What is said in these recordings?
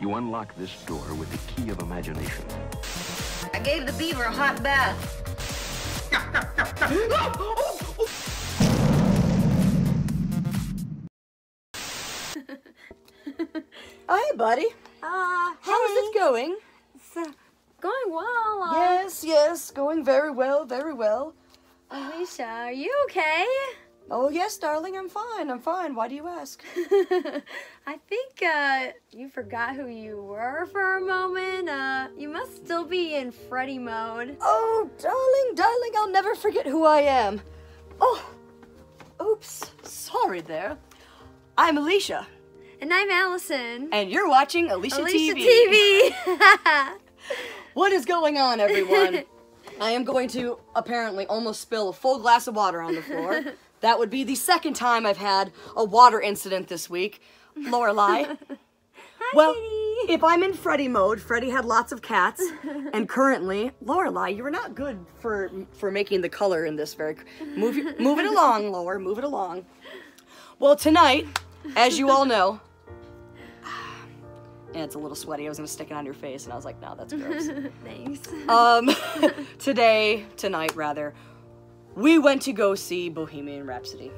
You unlock this door with the key of imagination. I gave the beaver a hot bath. Oh, hey, buddy. How's it going? It's going well. Yes, going very well, very well. Elisha, are you okay? Oh, yes, darling, I'm fine. Why do you ask? I think you forgot who you were for a moment. You must still be in Freddy mode. Oh, darling, I'll never forget who I am. Oh, oops, sorry there. I'm Elisha. And I'm Allison. And you're watching Elisha Elisha TV. TV. What is going on, everyone? I am going to apparently almost spill a full glass of water on the floor. That would be the second time I've had a water incident this week. Lorelai. Hi, Well, kitty. if I'm in Freddy mode, Freddy had lots of cats, and currently, Lorelai, you were not good for making the color in this very... Move it along, Lore, move it along. Well, tonight, as you all know... And it's a little sweaty. I was going to stick it on your face, and I was like, no, that's gross. Thanks. Tonight, we went to go see Bohemian Rhapsody.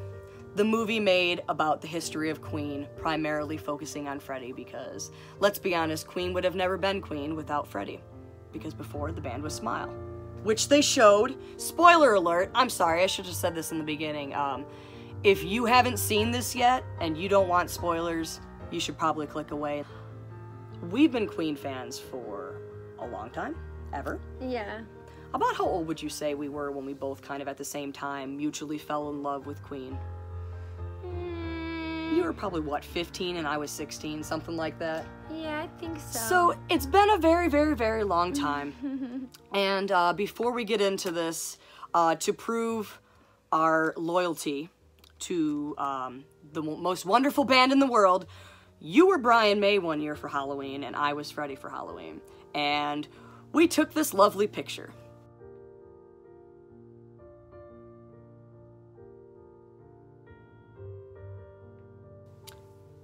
The movie made about the history of Queen, primarily focusing on Freddie, because, let's be honest, Queen would have never been Queen without Freddie. Because before, the band was Smile. Which they showed. Spoiler alert, I'm sorry, I should have said this in the beginning. If you haven't seen this yet, and you don't want spoilers, you should probably click away. We've been Queen fans for a long time, ever. Yeah. About how old would you say we were when we both kind of at the same time mutually fell in love with Queen? You were probably, what, 15 and I was 16, something like that? Yeah, I think so. So it's been a very, very, very long time. And before we get into this, to prove our loyalty to the most wonderful band in the world, you were Brian May one year for Halloween, and I was Freddie for Halloween. And we took this lovely picture.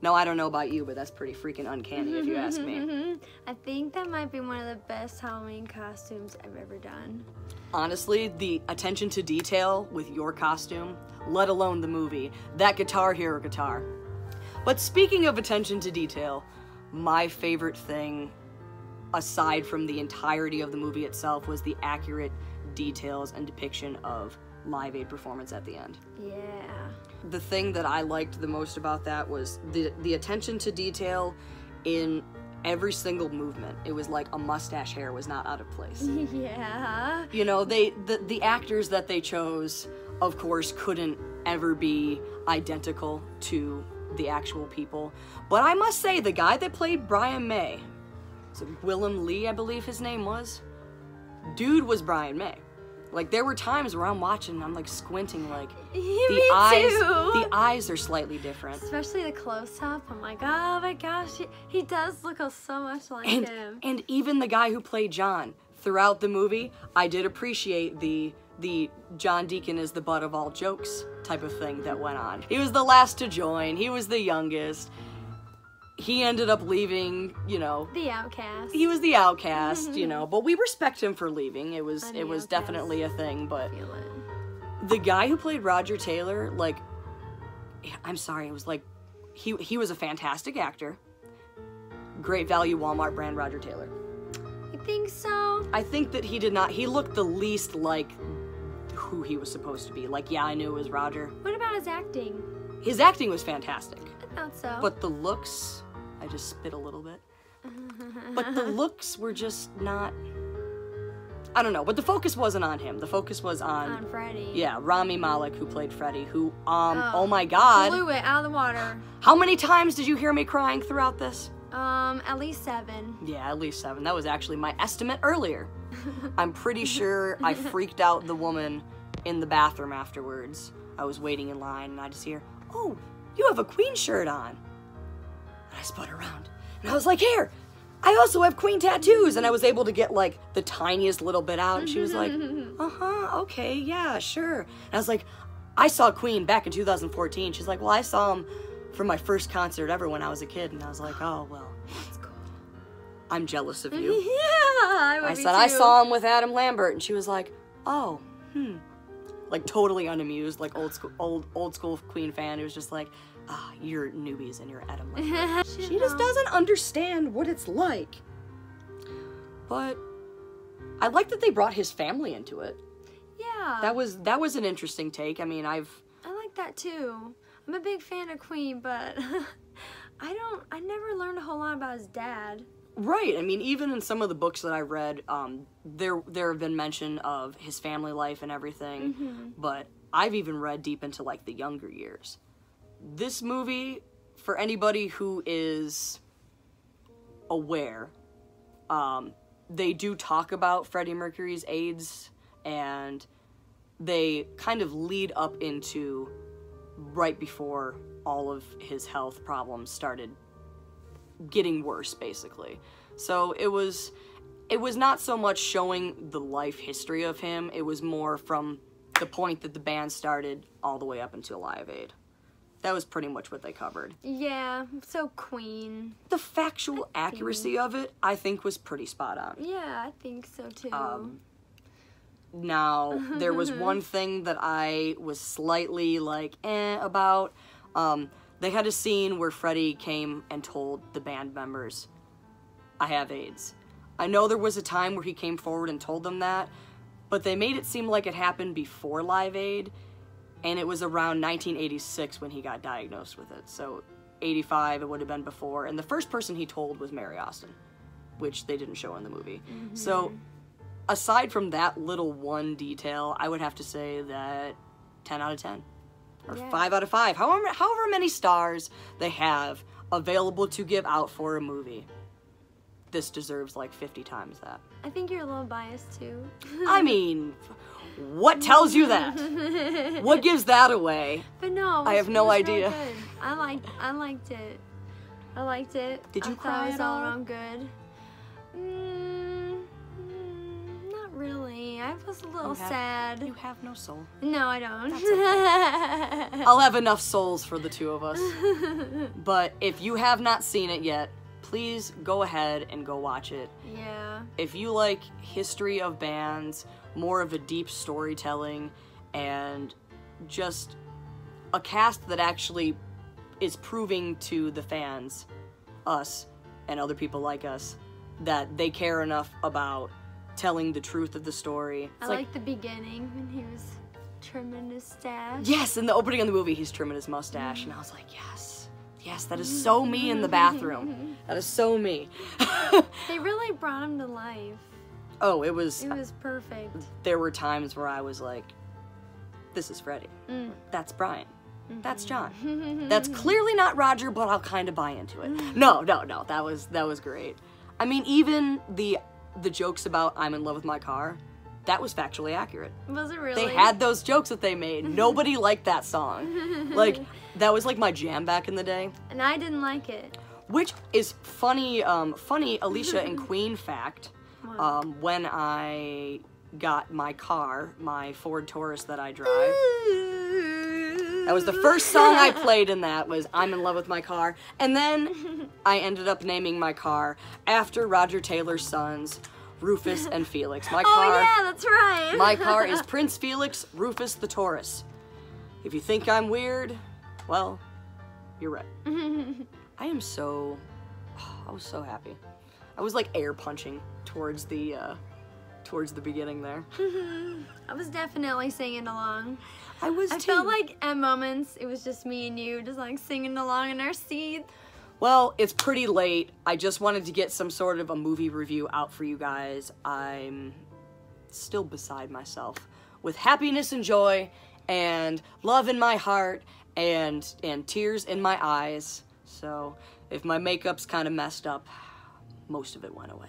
Now, I don't know about you, but that's pretty freaking uncanny if you ask me. I think that might be one of the best Halloween costumes I've ever done. Honestly, the attention to detail with your costume, let alone the movie, that Guitar Hero guitar. But speaking of attention to detail, my favorite thing, aside from the entirety of the movie itself, was the accurate details and depiction of Live Aid performance at the end. Yeah. The thing that I liked the most about that was the attention to detail in every single movement. It was like a mustache hair was not out of place. Yeah. You know, the actors that they chose, of course, couldn't ever be identical to the actual people. But I must say, the guy that played Brian May, so Willem Lee, I believe his name was, dude was Brian May. Like, there were times where I'm watching and I'm like squinting, like, the eyes are slightly different. Especially the close-up. I'm like, oh my gosh, he does look so much like him. And even the guy who played John, throughout the movie, I did appreciate the John Deacon is the butt of all jokes type of thing that went on. He was the last to join, he was the youngest. He ended up leaving, you know. The outcast. He was the outcast, you know, but we respect him for leaving. It was definitely a thing, but the guy who played Roger Taylor, like, I'm sorry, it was like, he was a fantastic actor. Great value Walmart brand Roger Taylor. You think so? I think that he looked the least like who he was supposed to be. Like, yeah, I knew it was Roger. What about his acting? His acting was fantastic. I thought so. But the looks, I just spit a little bit. But the looks were just not, I don't know, but the focus wasn't on him. The focus was on Freddie. Yeah, Rami Malek, who played Freddie, who, oh my God. Blew it out of the water. How many times did you hear me crying throughout this? At least 7. Yeah, at least 7. That was actually my estimate earlier. I'm pretty sure I freaked out the woman in the bathroom afterwards. I was waiting in line and I just hear, oh, you have a Queen shirt on. And I spun around and I was like, here, I also have Queen tattoos. And I was able to get like the tiniest little bit out. And she was like, okay, yeah, sure. And I was like, I saw Queen back in 2014. She's like, well, I saw him for my first concert ever when I was a kid. And I was like, oh, well, that's cool. I'm jealous of you. Yeah, I said, I saw him with Adam Lambert, and she was like, oh, like totally unamused, like old school Queen fan who's just like, you're newbies and you're Adam Lambert. She just doesn't understand what it's like. But I like that they brought his family into it. Yeah. That was an interesting take. I mean, I like that too. I'm a big fan of Queen, but I never learned a whole lot about his dad. Right. I mean, even in some of the books that I read, there have been mention of his family life and everything, but I've even read deep into, like, the younger years. This movie, for anybody who is aware, they do talk about Freddie Mercury's AIDS, and they kind of lead up into right before all of his health problems started getting worse, basically. So it was not so much showing the life history of him, it was more from the point that the band started all the way up until Live Aid. That was pretty much what they covered. Yeah, so Queen. The factual accuracy of it, I think, was pretty spot on. Yeah, I think so too. Now, there was one thing that I was slightly like, about. They had a scene where Freddie came and told the band members, I have AIDS. I know there was a time where he came forward and told them that, but they made it seem like it happened before Live Aid, and it was around 1986 when he got diagnosed with it. So 85, it would have been before, and the first person he told was Mary Austin, which they didn't show in the movie. So aside from that little one detail, I would have to say that 10 out of 10. Or 5 out of 5. However many stars they have available to give out for a movie. This deserves like 50 times that. I think you're a little biased too. I mean, what tells you that? What gives that away? But no, I have no idea. Really good. I liked it. I liked it. Did you cry I thought it was at all all? around good. Not really. I was a little sad. You have no soul. No, I don't. I'll have enough souls for the two of us. But if you have not seen it yet, please go ahead and go watch it. Yeah. If you like history of bands, more of a deep storytelling, and just a cast that actually is proving to the fans, us, and other people like us, that they care enough about telling the truth of the story. I like the beginning when he was trimming his stash. Yes, in the opening of the movie, he's trimming his mustache, and I was like, yes, that is so me in the bathroom. That is so me. They really brought him to life. Oh, it was perfect. There were times where I was like, this is Freddie. That's Brian. That's John. That's clearly not Roger, but I'll kind of buy into it. No, that was great. I mean, even the jokes about I'm in love with my car, that was factually accurate. Was it really? They had those jokes that they made. Nobody liked that song. Like, that was like my jam back in the day. And I didn't like it. Which is funny, Elisha and Queen fact. When I got my car, my Ford Taurus that I drive, that was the first song I played in that was I'm in love with my car. And then I ended up naming my car after Roger Taylor's sons, Rufus and Felix. My car, oh yeah, that's right. My car is Prince Felix Rufus the Taurus. If you think I'm weird, well, you're right. I was so happy. I was like air punching towards the beginning there. I was definitely singing along. I felt like at moments it was just me and you just like singing along in our seat. Well, it's pretty late. I just wanted to get some sort of a movie review out for you guys. I'm still beside myself with happiness and joy and love in my heart and tears in my eyes. So if my makeup's kind of messed up, most of it went away.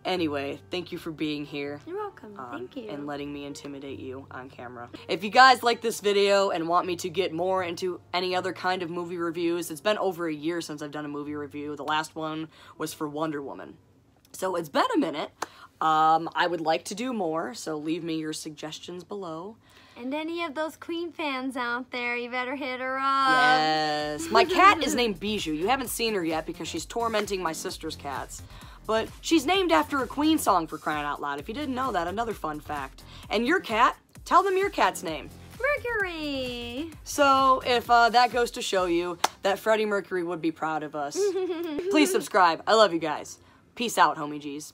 Anyway, thank you for being here. You're welcome. Thank you. And letting me intimidate you on camera. If you guys like this video and want me to get more into any other kind of movie reviews, it's been over a year since I've done a movie review. The last one was for Wonder Woman. So it's been a minute. I would like to do more, so leave me your suggestions below. And any of those Queen fans out there, you better hit her up. Yes. My cat is named Bijou. You haven't seen her yet because she's tormenting my sister's cats. But she's named after a Queen song, for crying out loud. If you didn't know that, another fun fact. And your cat, tell them your cat's name. Mercury. So if that goes to show you that Freddie Mercury would be proud of us, please subscribe. I love you guys. Peace out, homie G's.